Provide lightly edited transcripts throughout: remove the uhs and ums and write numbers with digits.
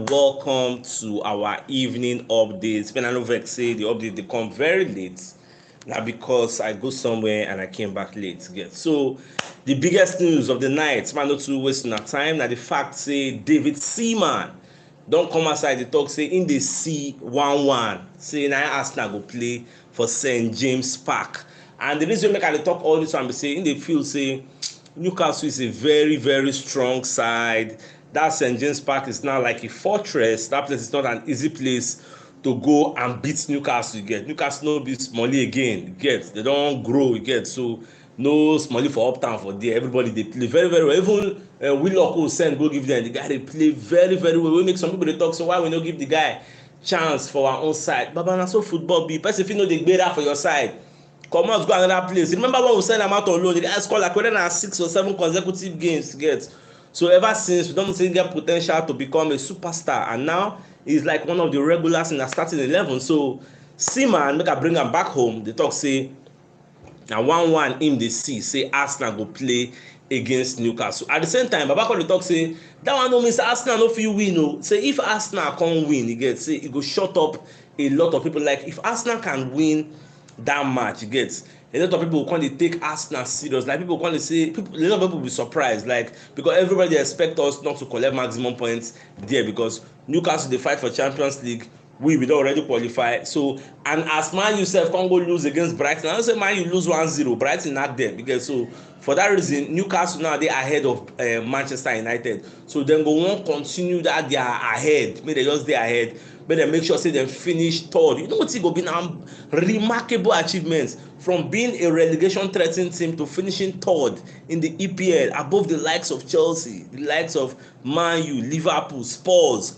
welcome to our evening updates. When I know vex say the update they come very late. Now because I go somewhere and I came back late. Get so the biggest news of the night, man, not too wasting our time. Now the fact say David Seaman don't come outside the talk say in the C11 say now Arsenal go play for St. James Park. And the reason make I talk all this one be say in the field say Newcastle is a very strong side. That St. James Park is now like a fortress. That place is not an easy place to go and beat Newcastle. You get Newcastle no be Smalley again. You get they don't grow. You get so no Smalley for uptown for there. Everybody they play very well. Even Willock will send go give them the guy they play very well. We make some people they talk so why we not give the guy chance for our own side. Baba na so football be. Person if you know they gbé that for your side. Come out, go another place. Remember when we send them out on loan, the guy scored like whether na 6 or 7 consecutive games. Get so ever since we don't see get potential to become a superstar, and now he's like one of the regulars in the starting 11. So Seaman make I bring him back home. They talk say na 1-1 him dey see say Arsenal go play against Newcastle. At the same time, Babako dey talk say that one no mean say Arsenal no fit win o. Say if Arsenal come win, e get say e go shut up a lot of people. Like if Arsenal can win that match, you get a lot of people will come to take Arsenal serious. Like people come to say, a lot of people will be surprised, like because everybody expect us not to collect maximum points there because Newcastle they fight for Champions League. We don't already qualify. So and as Man yourself can't go lose against Brighton. I don't say Man you lose 1-0. Brighton not there because so for that reason Newcastle now they ahead of Manchester United. So then go on continue that they are ahead. Maybe they just they ahead. But they make sure say they finish third. You know what it go be now remarkable achievements from being a relegation threatening team to finishing third in the EPL above the likes of Chelsea, the likes of Man U, Liverpool, Spurs.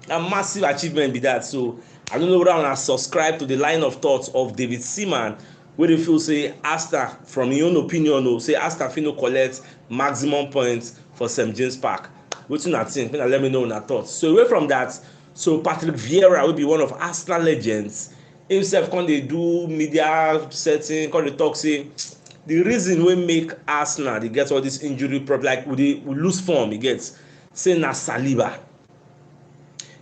A massive achievement be that. So I don't know whether I want to subscribe to the line of thoughts of David Seaman where they feel say Arsenal from your own opinion say Arsenal fit no collect maximum points for St. James Park. Wetin una think? Let me know una thoughts. So away from that, so Patrick Vieira will be one of Arsenal legends. Himself come dey do media setting, come dey talk say the reason we make Arsenal they get all this injury problem, like we lose form, he gets say na Saliba.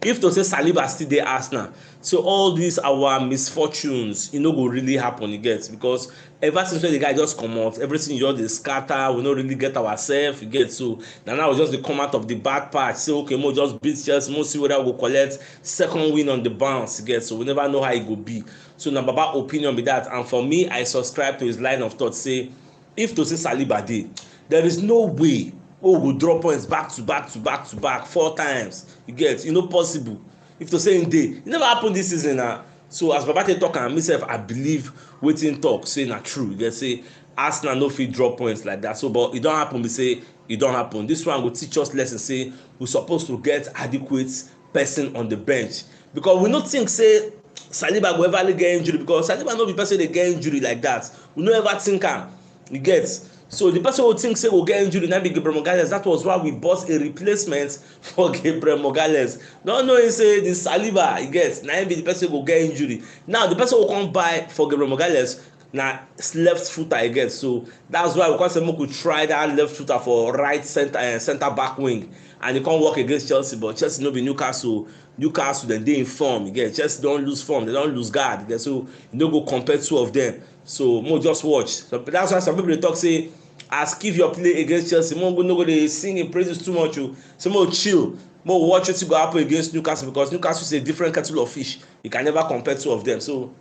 If to say Saliba still dey Arsenal, so all these our misfortunes, go really happen, you get because ever since when the guy just come out, everything just dey scatter, we no really get ourselves, you get so now we just dey come out of the bad part, say okay, mo just beat Chelsea, mo see whether we go collect second win on the bounce, you get so we never know how it go be. So na Baba opinion be that, and for me, I subscribe to his line of thought. Say if to say Saliba dey, there is no way we go draw points back to back 4 times. You get, possible. If to say in day, it never happened this season now. So as Babate talk and myself, I believe waiting talk say na true. You get say Arsenal no fit draw points like that. So but it don't happen. We say it don't happen. This one will teach us lesson. Say we supposed to get adequate person on the bench because we not think say Saliba go ever get injury because Saliba no be person they get injury like that. We no ever think am. You get. So the person who thinks say will get injured now be Gabriel Magalhaes. That was why we bought a replacement for Gabriel Magalhaes. Don't know say the Saliba he gets now be the person who will get injury. Now the person who come buy for Gabriel Magalhaes now left footer again. So that's why we can say we could try that left footer for right center back wing, and he can't work against Chelsea. But Chelsea no be Newcastle. Newcastle then they in form. Again, Chelsea don't lose form. They don't lose guard. Again, so you don't go compare two of them. So more just watch. So that's why some people they talk say, ask if your play against Chelsea, more no go they sing in praises too much. So more chill, more watch it to go up against Newcastle because Newcastle is a different kettle of fish. You can never compare two of them. So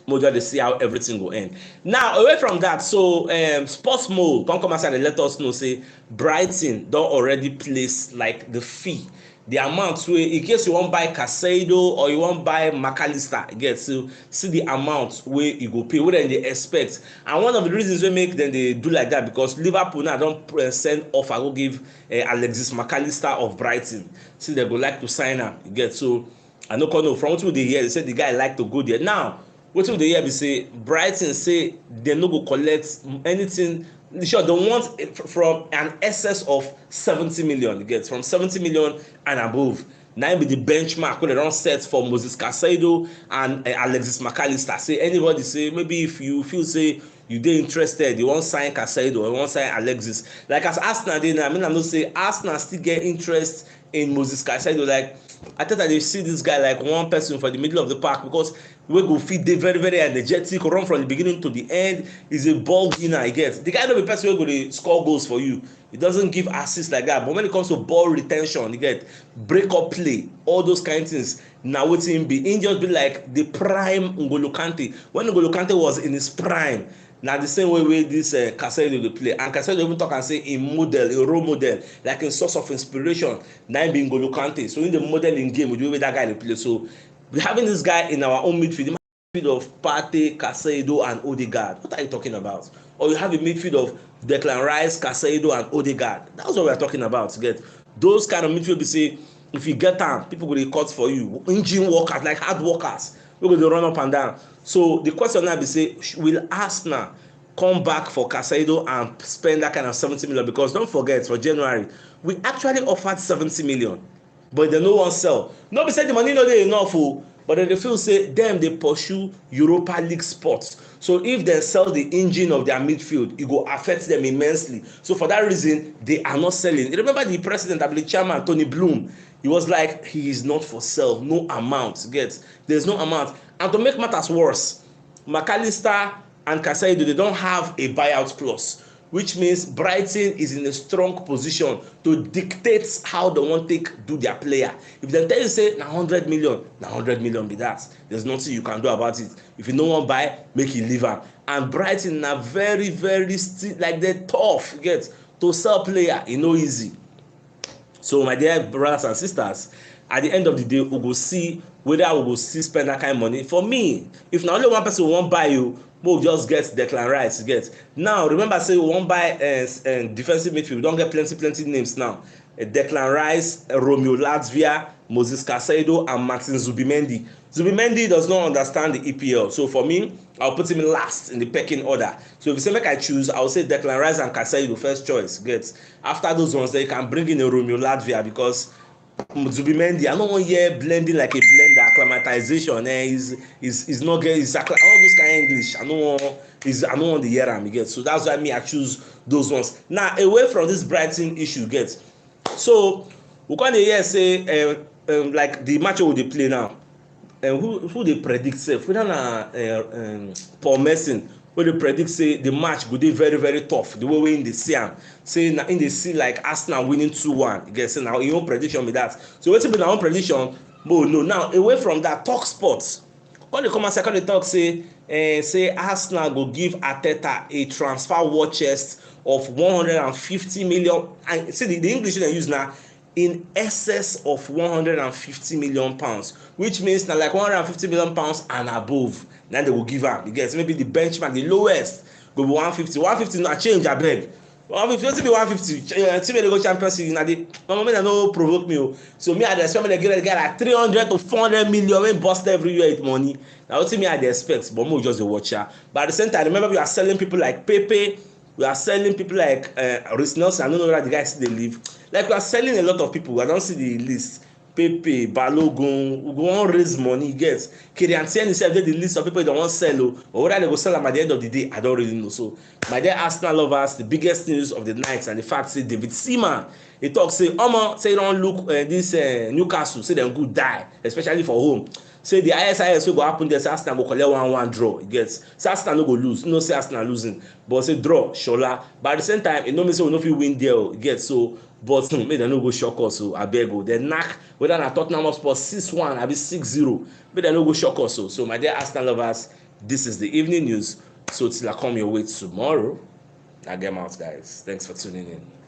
more just see how everything will end. Now away from that, so Sports Mole come outside and let us know say Brighton don't already place like the fee. The amount where in case you want buy Casado or you want buy McAllister, get so see the amount where you go pay, what they expect. And one of the reasons we make them they do like that because Liverpool now don't send offer go give Alexis McAllister of Brighton. See they go like to sign up, you get so I know from what they hear they say the guy like to go there. Now what they hear we say Brighton say they no go collect anything. Sure, they want from an excess of 70 million. You get from 70 million and above. Now be the benchmark where they don't set for Moses Casado and Alexis McAllister. Say anybody say maybe if you feel say you dey interested, you want sign Casado or you want sign Alexis. Like as Arsenal dey now, I'm not say Arsenal still get interest in Moses Caicedo. Like I thought that they see this guy like one person for the middle of the park because we go fit dey very very energetic, run from the beginning to the end. He's a ball winner. He gets the guy no be person wey go dey score goals for you. He doesn't give assists like that. But when it comes to ball retention, you get break up play, all those kind of things. Na wetin him be. He just be like the prime N'Golo Kante. When N'Golo Kante was in his prime, na the same way this Caicedo dey play. And Caicedo even talk and say im model, a role model, like a source of inspiration, na im be N'Golo Kante. So in the model in game with the way that guy dey play. So we having this guy in our own midfield, midfield of Partey, Caicedo and Odegaard. What are you talking about? Or you have a midfield of Declan Rice, Caicedo and Odegaard. That's what we are talking about. Get those kind of midfield. Be say if you get am, people go dey cut for you. Engine workers, like hard workers, we go dey run up and down. So the question now be say, will Arsenal come back for Caicedo and spend that kind of 70 million? Because don't forget, for January we actually offered 70 million, but they no wan sell. No be say the money no dey enough o, but they feel say dem dey pursue Europa League spots. So if they sell the engine of their midfield, it go affect them immensely. So for that reason, they are not selling. You remember the president, the chairman, Tony Bloom, he was like, he is not for sale, no amount. Get, there's no amount. And to make matters worse, McAllister and Caicedo, they don't have a buyout clause, which means Brighton is in a strong position to dictate how they want to do their player. If they tell you say na 100 million, na 100 million be that. There's nothing you can do about it. If you no wan buy, make you leave am. And Brighton na very very still like they tough. Get to sell player, e no easy. So my dear brothers and sisters, at the end of the day, we go see whether we go still spend that kind of money. For me, if na only one person wan buy you, we'll just get Declan Rice. Get now. Remember, say we wan buy defensive midfield. We don get plenty names now. Declan Rice, Romeo Latvia, Moses Caicedo, and Martin Zubimendi. Zubimendi does not understand the EPL, so for me, I'll put him last in the pecking order. So if you say make I choose, I'll say Declan Rice and Caicedo first choice. Get after those ones, then you can bring in a Romeo Latvia because Zubimendi, I don't want here blending like a blender, acclimatization. Is not get all those kind of English. I don't want the hear am get. So that's why me I choose those ones. Now away from this Brighton issue, get. So we can hear say like the match we dey play now. Who they predict say whether na Paul Merson wey dey predict say the match go dey very very tough the way wey in dey see am, say na in dey see like Arsenal winning 2-1. You get say na im own prediction be that. So wetin be na own prediction? No. Now away from that, talk sports when they come and second dey talk say Arsenal go give Arteta a transfer war chest of 150 million, and see the English they use now, in excess of 150 million pounds, which means na like 150 million pounds and above. Now they will give am. You get maybe the benchmark, the lowest go be 150. 150 na change abeg. 150 wetin be 150? Team wey dey go Champions League na the make dem no provoke me o. So me I dey expect make dem get like 300 to 400 million wey burst everywhere with money. Na wetin me I dey expect, but mo just dey watch ya. But at the same time, remember we are selling people like Pepe. We are selling people like Reece Nelson. I don't know whether the guy still dey live. Like we are selling a lot of people. I don't see the list. Pepe, Balogun, we go wan raise money, get. Kylian himself dey the list of people they wan sell o. Or whether they go sell am at the end of the day, I don't really know. So my dear Arsenal lovers, the biggest news of the night and the fact say David Seaman, he talk say Omo say don look this Newcastle, say dem good die, especially for home. Say the ISIS wey go happen there, say Arsenal go collect 1-1 draw. You get, say Arsenal no go lose. No say Arsenal losing, but say draw, shola. But at the same time, e no mean say we no fit win there. You get so, but make dem no go shock us. So abeg o, dem knack whether na Tottenham Hotspur 6-1 abi 6-0. Make dem no go shock us. So my dear Arsenal lovers, this is the evening news. So till I come your way tomorrow, I get out, guys. Thanks for tuning in.